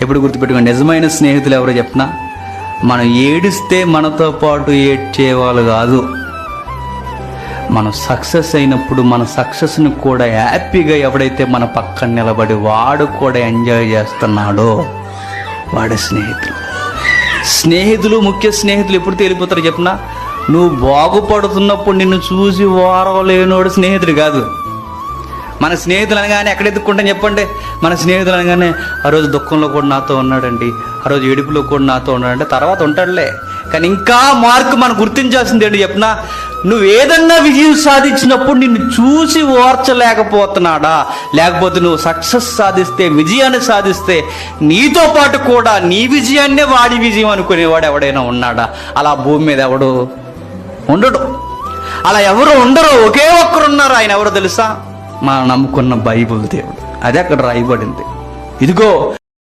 ఎప్పుడు గుర్తుపెట్టుకోండి, నిజమైన స్నేహితులు ఎవరో చెప్పినా, మనం ఏడిస్తే మనతో పాటు ఏడ్చేవాళ్ళు కాదు. మనం సక్సెస్ అయినప్పుడు మన సక్సెస్ని కూడా హ్యాపీగా ఎవడైతే మన పక్కన నిలబడి వాడు కూడా ఎంజాయ్ చేస్తున్నాడో వాడి స్నేహితులు. స్నేహితులు, ముఖ్య స్నేహితులు ఎప్పుడు తేలిపోతారు చెప్పినా, నువ్వు బాగుపడుతున్నప్పుడు నిన్ను చూసి ఓరవలేనోడు స్నేహితుడు కాదు. మన స్నేహితులు అనగానే ఎక్కడ ఎత్తుక్కుంటాం చెప్పండి? మన స్నేహితులు అనగానే ఆ రోజు దుఃఖంలో కూడా నాతో ఉన్నాడండి, ఆ రోజు ఏడుపులో కూడా నాతో ఉన్నాడంటే తర్వాత ఉంటాడులే. కానీ ఇంకా మార్కు మనం గుర్తించాల్సింది ఏంటి చెప్పినా, నువ్వు ఏదన్నా విజయం సాధించినప్పుడు నిన్ను చూసి ఓర్చలేకపోతున్నాడా, లేకపోతే నువ్వు సక్సెస్ సాధిస్తే, విజయాన్ని సాధిస్తే నీతో పాటు కూడా నీ విజయాన్నే వాడి విజయం అనుకునేవాడు ఎవడైనా ఉన్నాడా? అలా భూమి మీద ఎవడు ఉండడు. అలా ఎవరు ఉండరు. ఒకే ఒక్కరున్నారు. ఆయన ఎవరో తెలుసా? మనం నమ్ముకున్న బైబిల్ దేవుడు. అదే అక్కడ రాయబడింది. ఇదిగో